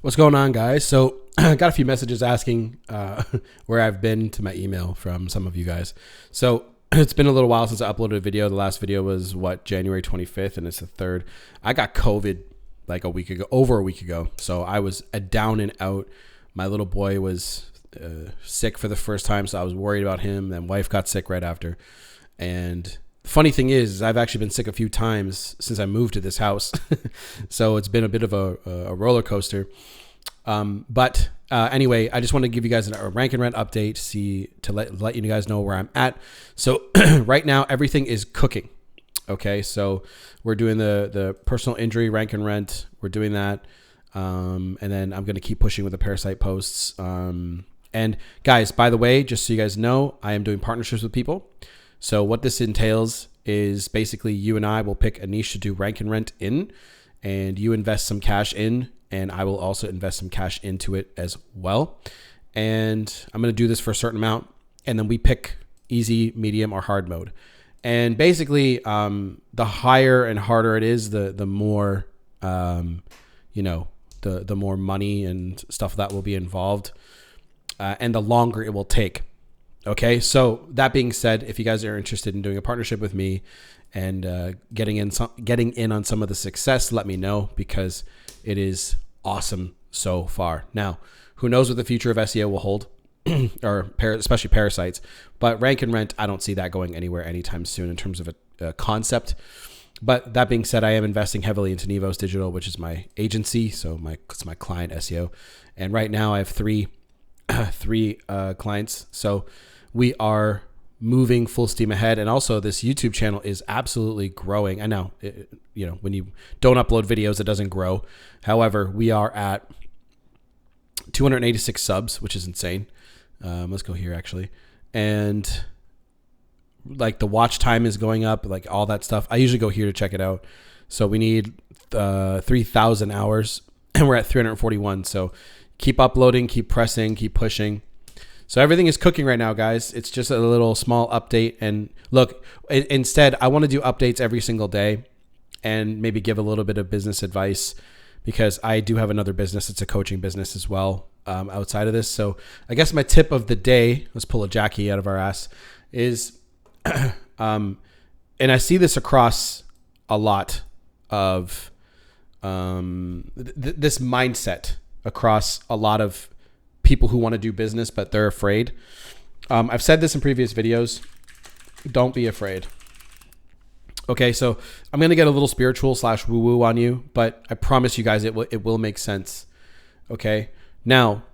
What's going on, guys? So I got a few messages asking where I've been to my email from some of you guys. So it's been a little while since I uploaded a video. The last video was January 25th, and it's the 3rd. I got COVID like over a week ago. So I was down and out. My little boy was sick for the first time, so I was worried about him. Then wife got sick right after. And the funny thing is I've actually been sick a few times since I moved to this house. So it's been a bit of a roller coaster. But anyway, I just want to give you guys a rank and rent update, to let you guys know where I'm at. So right now, everything is cooking. Okay. So we're doing the personal injury rank and rent. We're doing that. And then I'm going to keep pushing with the parasite posts. And guys, by the way, just so you guys know, I am doing partnerships with people. So what this entails is basically you and I will pick a niche to do rank and rent in, and you invest some cash in, and I will also invest some cash into it as well. And I'm going to do this for a certain amount, and then we pick easy, medium, or hard mode. And basically, the higher and harder it is, the more, the more money and stuff that will be involved, and the longer it will take. Okay, so that being said, if you guys are interested in doing a partnership with me and getting in on some of the success, let me know, because it is awesome so far. Now, who knows what the future of SEO will hold, or especially parasites, but rank and rent, I don't see that going anywhere anytime soon in terms of a concept. But that being said, I am investing heavily into Nivosdigital, which is my agency, so it's my client SEO. And right now I have three clients. So we are moving full steam ahead. And also this YouTube channel is absolutely growing. I know, when you don't upload videos, it doesn't grow. However, we are at 286 subs, which is insane. Let's go here actually. And like the watch time is going up, like all that stuff. I usually go here to check it out. So we need 3,000 hours and we're at 341. So keep uploading, keep pressing, keep pushing. So everything is cooking right now, guys. It's just a little small update. And look, instead, I want to do updates every single day and maybe give a little bit of business advice, because I do have another business. It's a coaching business as well, outside of this. So I guess my tip of the day, let's pull a Jackie out of our ass, is, and I see this across a lot of this mindset across a lot of people who want to do business, but they're afraid. I've said this in previous videos. Don't be afraid. Okay, so I'm going to get a little spiritual / woo-woo on you, but I promise you guys it will make sense. Okay, now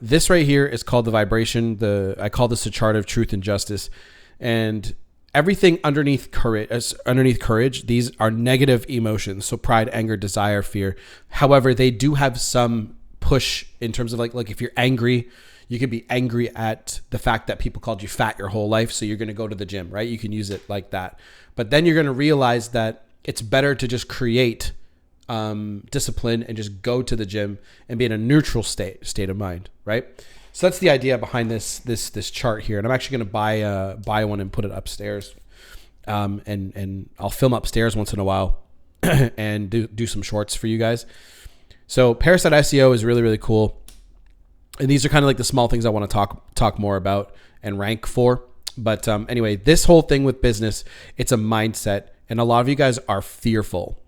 this right here is called the vibration. I call this a chart of truth and justice, and everything underneath courage, these are negative emotions. So pride, anger, desire, fear. However, they do have some push in terms of like if you're angry, you could be angry at the fact that people called you fat your whole life. So you're going to go to the gym, right? You can use it like that. But then you're going to realize that it's better to just create discipline and just go to the gym and be in a neutral state of mind, right? So that's the idea behind this chart here. And I'm actually going to buy one and put it upstairs. And I'll film upstairs once in a while and do some shorts for you guys. So Parasite SEO is really, really cool. And these are kind of like the small things I want to talk more about and rank for. But anyway, this whole thing with business, it's a mindset. And a lot of you guys are fearful.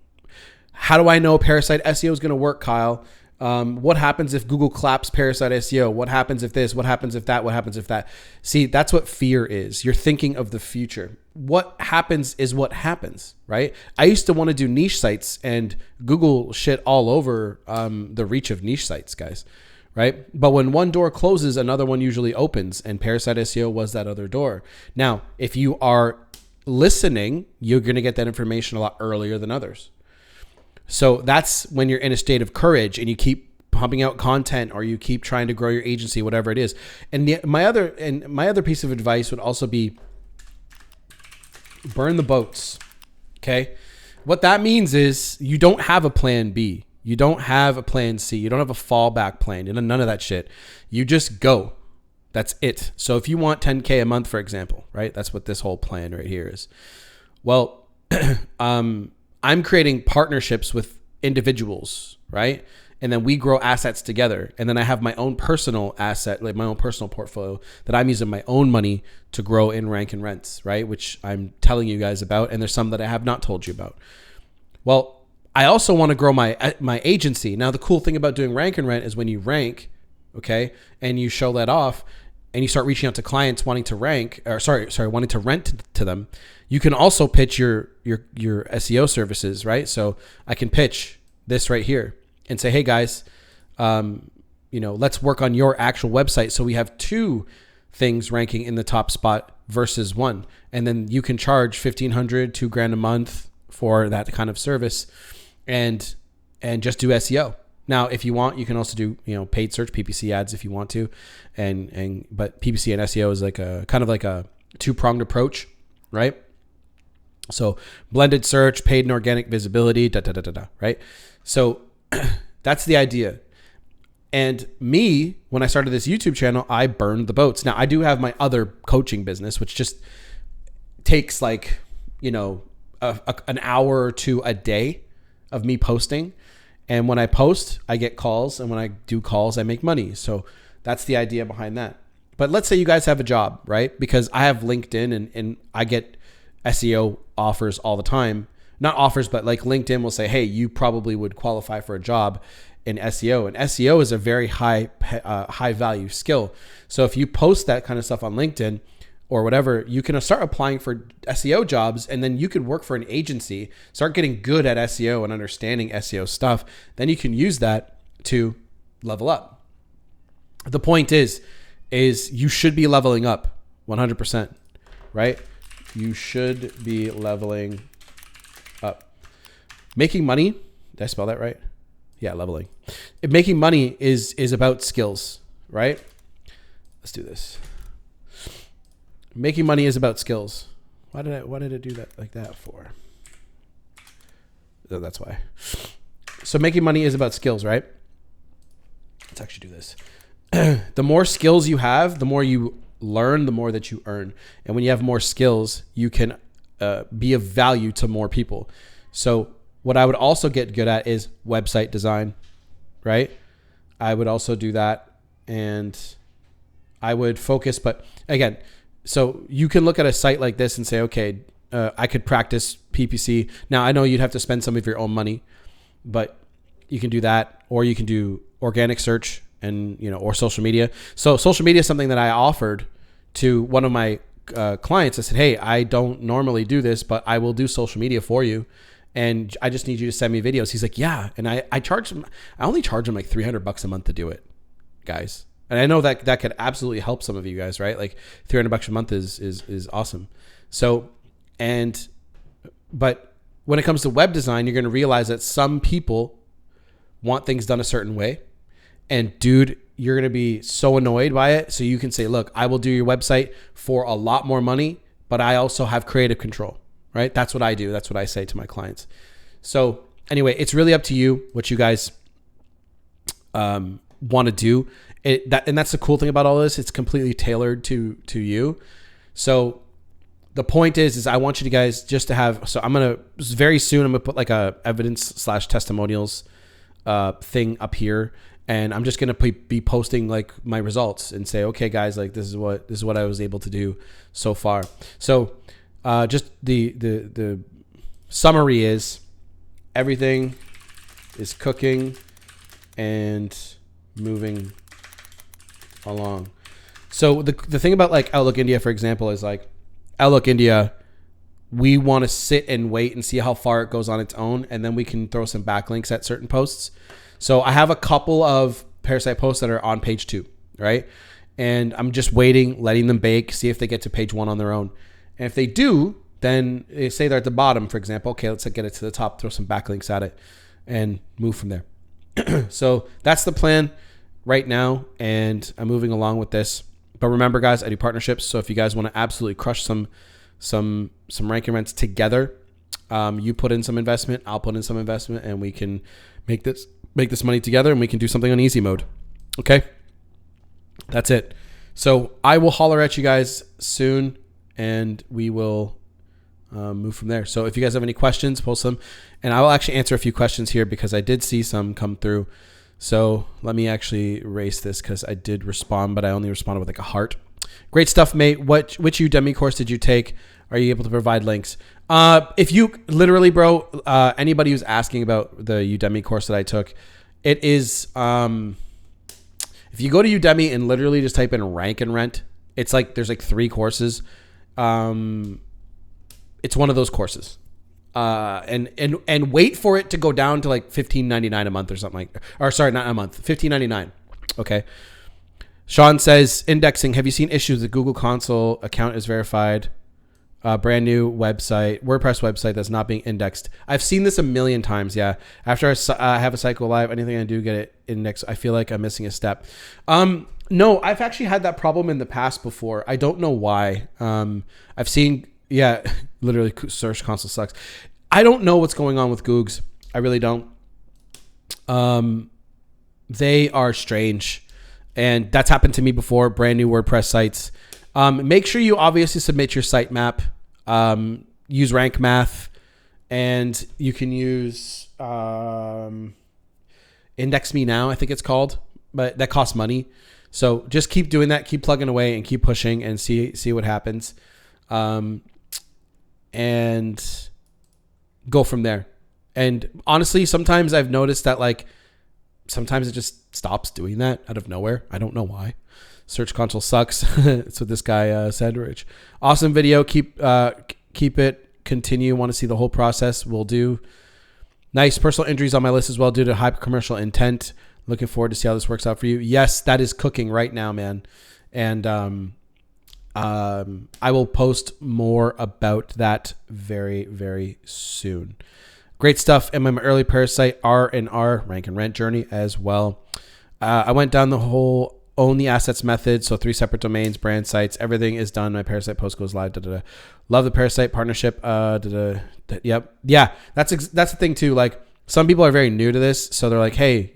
How do I know Parasite SEO is going to work, Kyle? What happens if Google claps Parasite SEO? What happens if this? What happens if that? What happens if that? See, that's what fear is. You're thinking of the future. What happens is what happens, right? I used to want to do niche sites, and Google shit all over the reach of niche sites, guys, right? But when one door closes, another one usually opens, and Parasite SEO was that other door. Now, if you are listening, you're going to get that information a lot earlier than others. So that's when you're in a state of courage and you keep pumping out content, or you keep trying to grow your agency, whatever it is. And my other piece of advice would also be burn the boats. Okay. What that means is you don't have a plan B. You don't have a plan C. You don't have a fallback plan. You know, none of that shit. You just go. That's it. So if you want 10K a month, for example, right? That's what this whole plan right here is. Well, I'm creating partnerships with individuals, right? and then we grow assets together. And then I have my own personal asset, like my own personal portfolio that I'm using my own money to grow in rank and rents, right? Which I'm telling you guys about. And there's some that I have not told you about. Well, I also want to grow my agency. Now, the cool thing about doing rank and rent is when you rank, okay, and you show that off and you start reaching out to clients wanting to wanting to rent to them, you can also pitch your SEO services, right? So I can pitch this right here and say, hey guys, let's work on your actual website. So we have 2 things ranking in the top spot versus 1. And then you can charge $1,500, $2,000 a month for that kind of service and just do SEO. Now, if you want, you can also do, paid search, PPC ads if you want to. But PPC and SEO is like a kind of like a 2-pronged approach, right? So blended search, paid and organic visibility, right? So that's the idea. And me, when I started this YouTube channel, I burned the boats. Now I do have my other coaching business, which just takes like, an hour or 2 a day of me posting. And when I post, I get calls. And when I do calls, I make money. So that's the idea behind that. But let's say you guys have a job, right? Because I have LinkedIn and I get SEO offers all the time. Not offers, but like LinkedIn will say, hey, you probably would qualify for a job in SEO. And SEO is a very high value skill. So if you post that kind of stuff on LinkedIn or whatever, you can start applying for SEO jobs, and then you could work for an agency, start getting good at SEO and understanding SEO stuff. Then you can use that to level up. The point is you should be leveling up 100%, right? You should be leveling up. Making money, did I spell that right? Yeah, leveling. Making money is about skills, right? Let's do this. Making money is about skills. Why did it do that like that for? Oh, that's why. So making money is about skills, right? Let's actually do this. The more skills you have, the more you learn, the more that you earn. And when you have more skills, you can be of value to more people. So what I would also get good at is website design, right? I would also do that, and I would focus. But again, so you can look at a site like this and say, okay, I could practice PPC. Now I know you'd have to spend some of your own money, but you can do that, or you can do organic search and, or social media. So social media is something that I offered to one of my clients. I said, hey, I don't normally do this, but I will do social media for you. And I just need you to send me videos. He's like, yeah. And I only charge him like $300 a month to do it, guys. And I know that could absolutely help some of you guys, right? Like $300 a month is awesome. So, but when it comes to web design, you're going to realize that some people want things done a certain way. And dude, you're going to be so annoyed by it. So you can say, look, I will do your website for a lot more money, but I also have creative control, right? That's what I do. That's what I say to my clients. So anyway, it's really up to you what you guys want to do. And that's the cool thing about all this. It's completely tailored to you. So the point is I want you guys just to have, so very soon I'm going to put like a evidence/testimonials thing up here. And I'm just going to be posting like my results and say, okay, guys, like this is what I was able to do so far. So just the summary is everything is cooking and moving along. So the thing about like Outlook India, for example, is like Outlook India, we want to sit and wait and see how far it goes on its own, and then we can throw some backlinks at certain posts. So I have a couple of Parasite posts that are on page 2, right? And I'm just waiting, letting them bake, see if they get to page 1 on their own. And if they do, then they say they're at the bottom, for example. Okay, let's get it to the top, throw some backlinks at it, and move from there. So that's the plan right now, and I'm moving along with this. But remember, guys, I do partnerships. So if you guys want to absolutely crush some rank and rents together, you put in some investment, I'll put in some investment, and we can make this money together, and we can do something on easy mode. Okay? That's it. So I will holler at you guys soon, and we will move from there. So if you guys have any questions, post them, and I will actually answer a few questions here because I did see some come through. So let me actually erase this because I did respond, but I only responded with like a heart. Great stuff, mate. Which Udemy course did you take? Are you able to provide links? If you literally, bro, anybody who's asking about the Udemy course that I took, it is, if you go to Udemy and literally just type in rank and rent, it's like, there's like 3 courses. It's one of those courses. And wait for it to go down to like $15.99 a month or something like, or sorry, not a month, $15.99. Okay. Sean says, indexing. Have you seen issues? The Google Console account is verified. Brand new website, WordPress website that's not being indexed. I've seen this a million times. Yeah. After I have a site go live, anything I do get it indexed, I feel like I'm missing a step. No, I've actually had that problem in the past before. I don't know why. I've seen, yeah, literally Search Console sucks. I don't know what's going on with Googs. I really don't. They are strange. And that's happened to me before. Brand new WordPress sites. Make sure you obviously submit your sitemap. Use Rank Math, and you can use Index Me Now, I think it's called, but that costs money. So just keep doing that, keep plugging away, and keep pushing, and see what happens, and go from there. And honestly, sometimes I've noticed that like sometimes it just stops doing that out of nowhere. I don't know why. Search Console sucks. That's what this guy said, Rich. Awesome video. Keep it. Continue. Want to see the whole process? Will do. Nice. Personal injuries on my list as well due to high commercial intent. Looking forward to see how this works out for you. Yes, that is cooking right now, man. And I will post more about that very, very soon. Great stuff. And my early parasite R&R, rank and rent journey as well. I went down the whole own the assets method. So 3 separate domains, brand sites, everything is done. My parasite post goes live. Love the parasite partnership. Yep. Yeah. That's the thing too. Like some people are very new to this. So they're like, hey,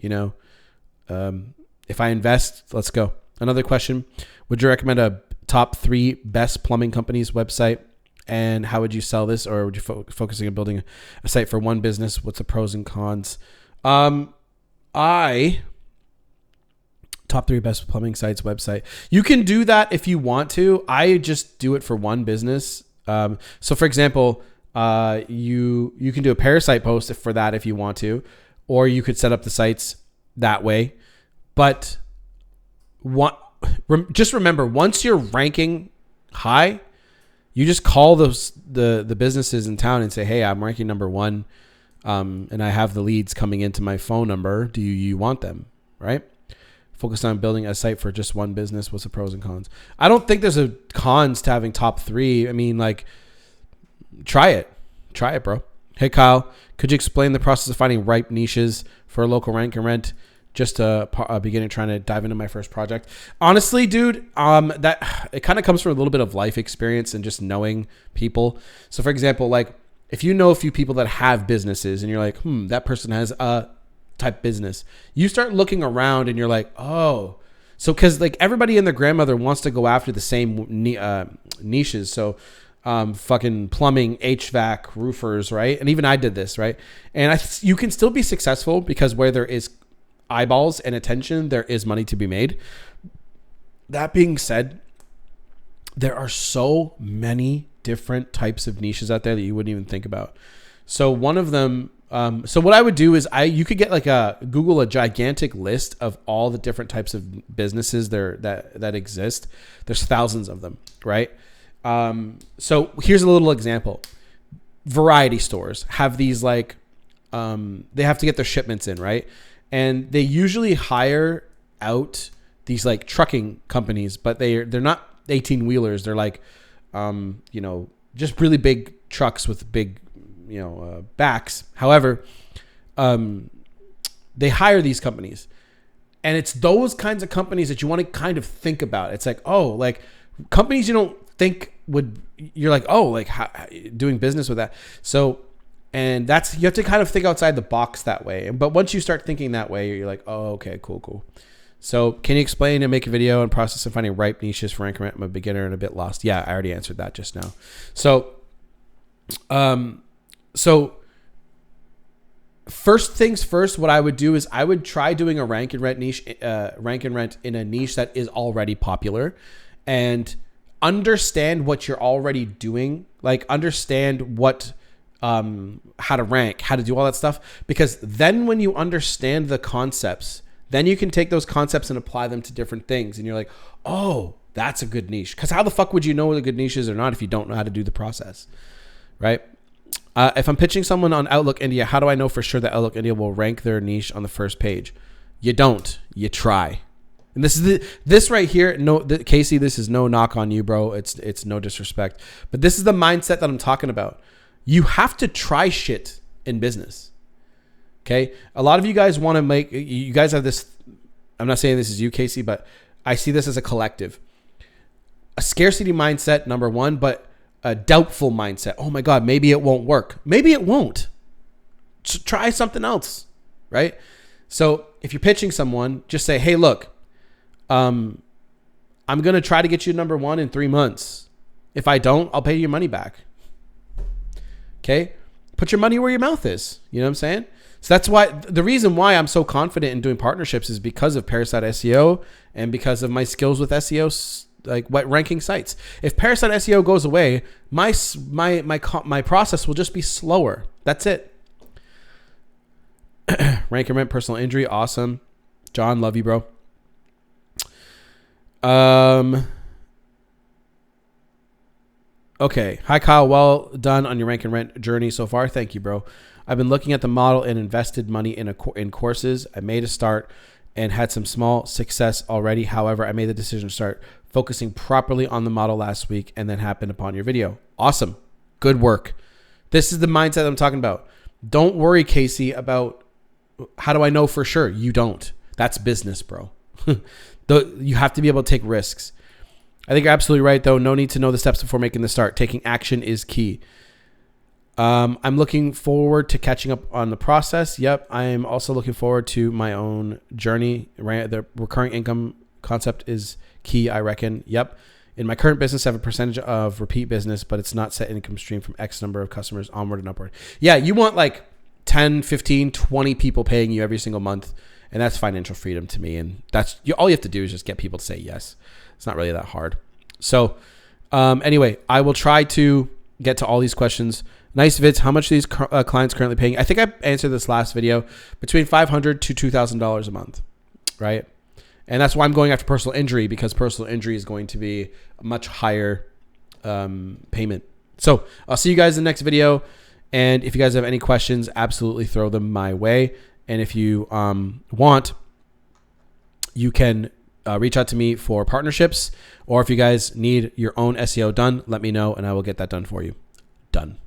if I invest, let's go. Another question. Would you recommend a top 3 best plumbing companies website? And how would you sell this? Or would you focusing on building a site for one business? What's the pros and cons? Top 3 best plumbing sites website. You can do that if you want to. I just do it for one business. So for example, you can do a parasite post for that if you want to, or you could set up the sites that way. But just remember, once you're ranking high, you just call the businesses in town and say, hey, I'm ranking number 1. And I have the leads coming into my phone number. Do you want them? Right? Focus on building a site for just one business. What's the pros and cons? I don't think there's a cons to having top 3. I mean, like, try it, bro. Hey, Kyle, could you explain the process of finding ripe niches for a local rank and rent? Just a beginner trying to dive into my first project. Honestly, dude, that it kind of comes from a little bit of life experience and just knowing people. So for example, like if you know a few people that have businesses and you're like, that person has a type business, you start looking around and you're like, oh, so because like everybody and their grandmother wants to go after the same niches. So fucking plumbing, HVAC, roofers, right? And even I did this, right? And you can still be successful because where there is eyeballs and attention, there is money to be made. That being said, there are so many different types of niches out there that you wouldn't even think about. So one of them, so what I would do is you could get like Google a gigantic list of all the different types of businesses there that exist. There's thousands of them, right? So here's a little example. Variety stores have these like, they have to get their shipments in, right? And they usually hire out these like trucking companies, but they're not 18 wheelers. They're like, just really big trucks with big, backs. However, they hire these companies, and it's those kinds of companies that you want to kind of think about. It's like, oh, like companies you don't think you're like, oh, like how, doing business with that. So, and you have to kind of think outside the box that way. But once you start thinking that way, you're like, oh, okay, cool. So can you explain and make a video on process of finding ripe niches for rank and rent? I'm a beginner and a bit lost. Yeah, I already answered that just now. So first things first, what I would do is I would try doing a rank and rent niche, rank and rent in a niche that is already popular, and understand what you're already doing. Like understand what, how to rank, how to do all that stuff. Because then when you understand the concepts, then you can take those concepts and apply them to different things. And you're like, oh, that's a good niche. Because how the fuck would you know what a good niche is or not if you don't know how to do the process, right? If I'm pitching someone on Outlook India, how do I know for sure that Outlook India will rank their niche on the first page? You don't. You try. And this right here. No, Casey, this is no knock on you, bro. It's no disrespect, but this is the mindset that I'm talking about. You have to try shit in business. Okay, a lot of you guys want to make. You guys have this. I'm not saying this is you, Casey, but I see this as a collective. A scarcity mindset, number one, but a doubtful mindset. Oh my God, maybe it won't work. Maybe it won't. Try something else, right? So if you're pitching someone, just say, hey, look, I'm going to try to get you number one in 3 months. If I don't, I'll pay you your money back. Okay. Put your money where your mouth is. You know what I'm saying? So that's why the reason why I'm so confident in doing partnerships is because of Parasite SEO and because of my skills with SEO, like what ranking sites. If Parasite SEO goes away, my process will just be slower. That's it. Rank and rent, personal injury. Awesome. John, love you, bro. Okay. Hi, Kyle. Well done on your rank and rent journey so far. Thank you, bro. I've been looking at the model and invested money in courses. I made a start and had some small success already. However, I made the decision to start focusing properly on the model last week and then happened upon your video. Awesome. Good work. This is the mindset I'm talking about. Don't worry, Casey, about how do I know for sure? You don't. That's business, bro. You have to be able to take risks. I think you're absolutely right, though. No need to know the steps before making the start. Taking action is key. I'm looking forward to catching up on the process. Yep. I'm also looking forward to my own journey. The recurring income concept is key, I reckon. Yep. In my current business, I have a percentage of repeat business, but it's not set income stream from X number of customers onward and upward. Yeah. You want like 10, 15, 20 people paying you every single month. And that's financial freedom to me. And that's all you have to do is just get people to say yes. It's not really that hard. So anyway, I will try to get to all these questions. Nice vids. How much are these clients currently paying? I think I answered this last video. Between $500 to $2,000 a month, right? And that's why I'm going after personal injury, because personal injury is going to be a much higher payment. So I'll see you guys in the next video. And if you guys have any questions, absolutely throw them my way. And if you want, you can reach out to me for partnerships, or if you guys need your own SEO done, let me know and I will get that done for you. Done.